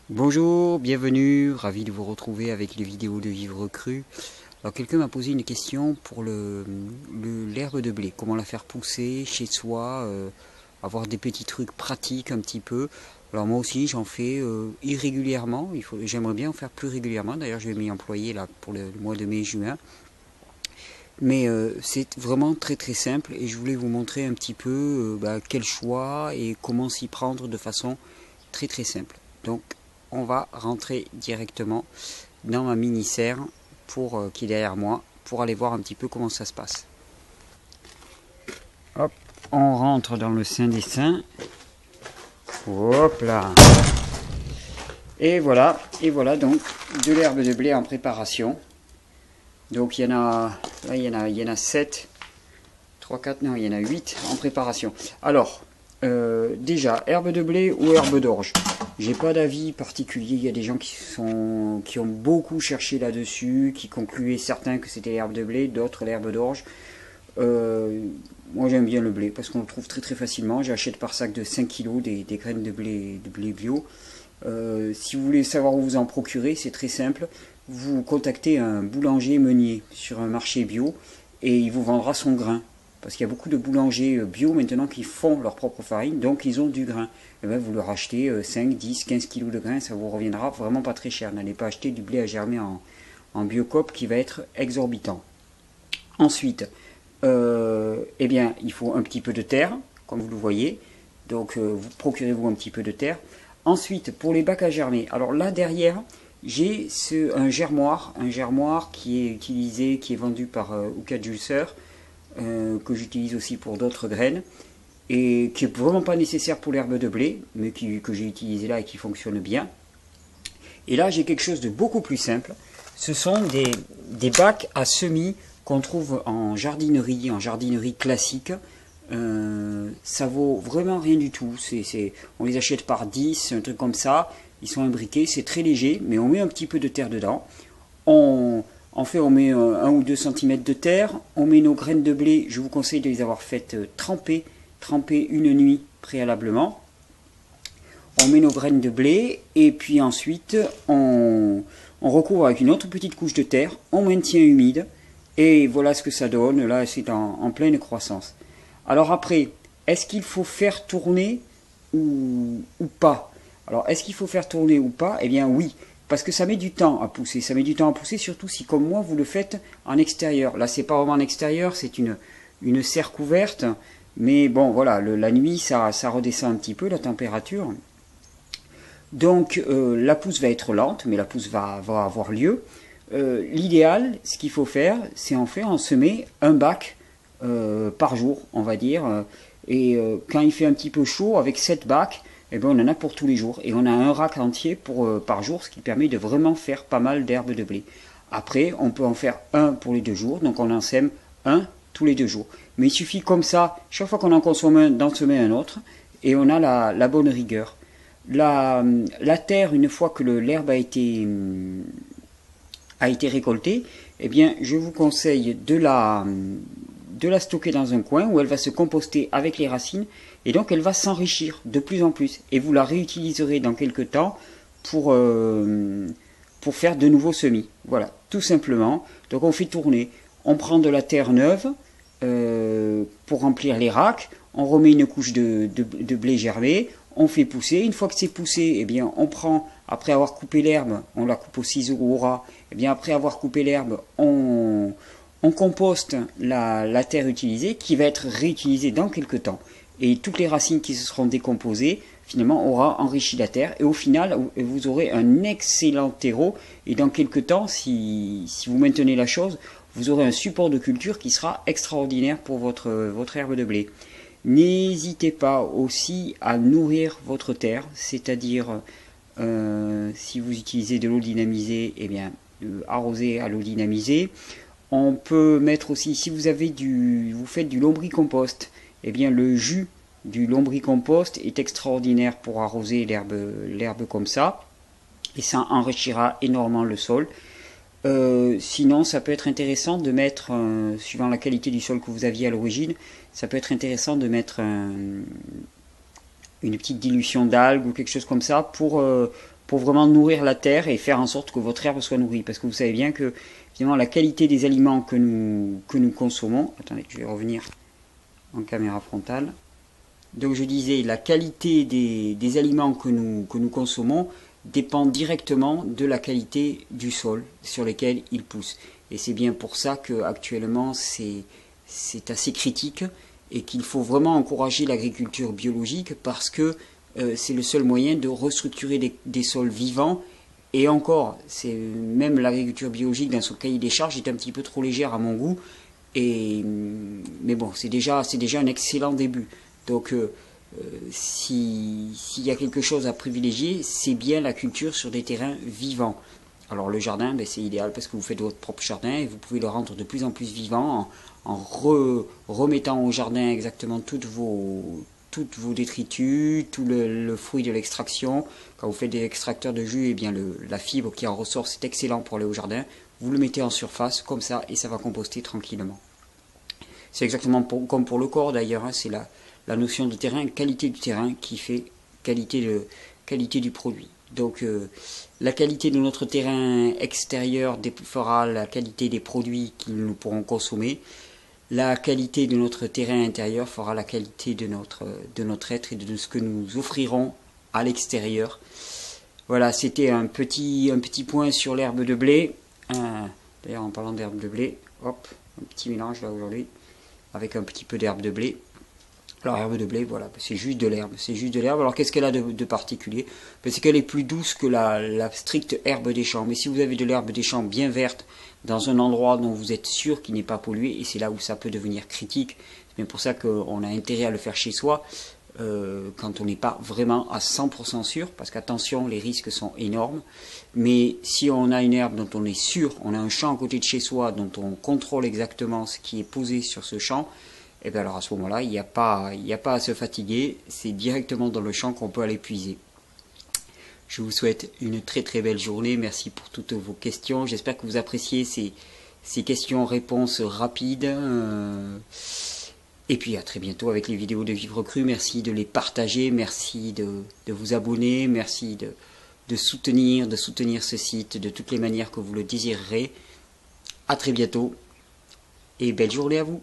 Bonjour, bienvenue, ravi de vous retrouver avec les vidéos de Vivre Cru. Alors quelqu'un m'a posé une question pour l'herbe de blé, comment la faire pousser chez soi, avoir des petits trucs pratiques un petit peu. Alors moi aussi j'en fais irrégulièrement, j'aimerais bien en faire plus régulièrement, d'ailleurs je vais m'y employer là pour le mois de mai-juin. Mais c'est vraiment très simple et je voulais vous montrer un petit peu quel choix et comment s'y prendre de façon très simple. Donc on va rentrer directement dans ma mini serre qui est derrière moi pour aller voir un petit peu comment ça se passe. Hop, on rentre dans le sein des saints. Hop là. Et voilà donc de l'herbe de blé en préparation. Donc il y en a 7, 3, 4, non, il y en a 8 en préparation. Alors, déjà, herbe de blé ou herbe d'orge. J'ai pas d'avis particulier, il y a des gens qui ont beaucoup cherché là-dessus, qui concluaient certains que c'était l'herbe de blé, d'autres l'herbe d'orge. Moi j'aime bien le blé parce qu'on le trouve très facilement. J'achète par sac de 5 kg des graines de blé bio. Si vous voulez savoir où vous en procurer, c'est très simple. Vous contactez un boulanger meunier sur un marché bio et il vous vendra son grain. Parce qu'il y a beaucoup de boulangers bio maintenant qui font leur propre farine, donc ils ont du grain. Et bien vous leur achetez 5, 10, 15 kg de grain, ça vous reviendra vraiment pas très cher. N'allez pas acheter du blé à germer en Biocoop qui va être exorbitant. Ensuite, eh bien, il faut un petit peu de terre, comme vous le voyez. Donc vous procurez-vous un petit peu de terre. Ensuite, pour les bacs à germer, alors là derrière, j'ai un germoir qui est utilisé, qui est vendu par Ouka Juicer, que j'utilise aussi pour d'autres graines, et qui est vraiment pas nécessaire pour l'herbe de blé, mais que j'ai utilisé là et qui fonctionne bien. Et là, j'ai quelque chose de beaucoup plus simple. Ce sont des bacs à semis qu'on trouve en jardinerie classique. Ça vaut vraiment rien du tout. On les achète par 10, un truc comme ça. Ils sont imbriqués, c'est très léger, mais on met un petit peu de terre dedans. On met 1 ou 2 cm de terre. On met nos graines de blé. Je vous conseille de les avoir faites tremper une nuit préalablement. On met nos graines de blé et puis ensuite on recouvre avec une autre petite couche de terre. On maintient humide et voilà ce que ça donne. Là, c'est en pleine croissance. Alors après, est-ce qu'il faut faire tourner ou pas? Alors, est-ce qu'il faut faire tourner ou pas? Eh bien oui, parce que ça met du temps à pousser. Ça met du temps à pousser, surtout si, comme moi, vous le faites en extérieur. Là, c'est pas vraiment en extérieur, c'est une serre couverte. Mais bon, voilà, la nuit, ça redescend un petit peu, la température. Donc, la pousse va être lente, mais la pousse va avoir lieu. L'idéal, ce qu'il faut faire, c'est en semer un bac par jour, on va dire. Et quand il fait un petit peu chaud, avec 7 bacs, eh ben, on en a pour tous les jours. Et on a un rack entier par jour, ce qui permet de vraiment faire pas mal d'herbes de blé. Après, on peut en faire un pour les 2 jours, donc on en sème un tous les 2 jours. Mais il suffit comme ça, chaque fois qu'on en consomme un, d'en semer un autre, et on a la bonne rigueur. La terre, une fois que l'herbe a été récoltée, eh bien, je vous conseille de la stocker dans un coin où elle va se composter avec les racines et donc elle va s'enrichir de plus en plus et vous la réutiliserez dans quelques temps pour faire de nouveaux semis. Voilà, tout simplement. Donc on fait tourner, on prend de la terre neuve pour remplir les racks, on remet une couche de blé germé, on fait pousser. Une fois que c'est poussé, eh bien on prend, après avoir coupé l'herbe, on la coupe au ciseau ou au ras, eh bien après avoir coupé l'herbe, on composte la terre utilisée qui va être réutilisée dans quelques temps. Et toutes les racines qui se seront décomposées, finalement, aura enrichi la terre. Et au final, vous aurez un excellent terreau. Et dans quelques temps, si vous maintenez la chose, vous aurez un support de culture qui sera extraordinaire pour votre herbe de blé. N'hésitez pas aussi à nourrir votre terre, c'est-à-dire si vous utilisez de l'eau dynamisée, eh bien arroser à l'eau dynamisée. On peut mettre aussi, si vous faites du lombricompost, eh bien le jus du lombricompost est extraordinaire pour arroser l'herbe comme ça, et ça enrichira énormément le sol. Sinon, ça peut être intéressant de mettre, suivant la qualité du sol que vous aviez à l'origine, ça peut être intéressant de mettre une petite dilution d'algues ou quelque chose comme ça pour vraiment nourrir la terre et faire en sorte que votre herbe soit nourrie. Parce que vous savez bien que finalement la qualité des aliments que nous consommons, attendez, je vais revenir en caméra frontale. Donc je disais, la qualité des aliments que nous consommons dépend directement de la qualité du sol sur lequel ils poussent. Et c'est bien pour ça qu'actuellement c'est assez critique et qu'il faut vraiment encourager l'agriculture biologique parce que c'est le seul moyen de restructurer des sols vivants. Et encore, c'est même l'agriculture biologique dans son cahier des charges est un petit peu trop légère à mon goût. Mais bon, c'est déjà un excellent début. Donc s'il y a quelque chose à privilégier, c'est bien la culture sur des terrains vivants. Alors le jardin, ben, c'est idéal parce que vous faites votre propre jardin et vous pouvez le rendre de plus en plus vivant en remettant au jardin exactement toutes vos détritus, tout le fruit de l'extraction. Quand vous faites des extracteurs de jus, eh bien la fibre qui en ressort, c'est excellent pour aller au jardin. Vous le mettez en surface comme ça et ça va composter tranquillement. C'est exactement comme pour le corps d'ailleurs, hein, c'est la notion de terrain, qualité du terrain qui fait qualité du produit. Donc la qualité de notre terrain extérieur fera la qualité des produits que nous pourrons consommer. La qualité de notre terrain intérieur fera la qualité de notre être et de ce que nous offrirons à l'extérieur. Voilà, c'était un petit point sur l'herbe de blé. D'ailleurs, en parlant d'herbe de blé, hop, un petit mélange là aujourd'hui, avec un petit peu d'herbe de blé. Alors, herbe de blé, voilà, c'est juste de l'herbe. C'est juste de l'herbe. Alors, qu'est-ce qu'elle a de particulier? C'est qu'elle est plus douce que la stricte herbe des champs. Mais si vous avez de l'herbe des champs bien verte, dans un endroit dont vous êtes sûr qu'il n'est pas pollué, et c'est là où ça peut devenir critique, c'est bien pour ça qu'on a intérêt à le faire chez soi, quand on n'est pas vraiment à 100% sûr, parce qu'attention, les risques sont énormes. Mais si on a une herbe dont on est sûr, on a un champ à côté de chez soi, dont on contrôle exactement ce qui est posé sur ce champ, et bien alors à ce moment-là, il n'y a pas à se fatiguer, c'est directement dans le champ qu'on peut aller puiser. Je vous souhaite une très très belle journée, merci pour toutes vos questions, j'espère que vous appréciez ces questions-réponses rapides. Et puis à très bientôt avec les vidéos de Vivre Cru, merci de les partager, merci de vous abonner, merci de soutenir ce site de toutes les manières que vous le désirerez. À très bientôt et belle journée à vous.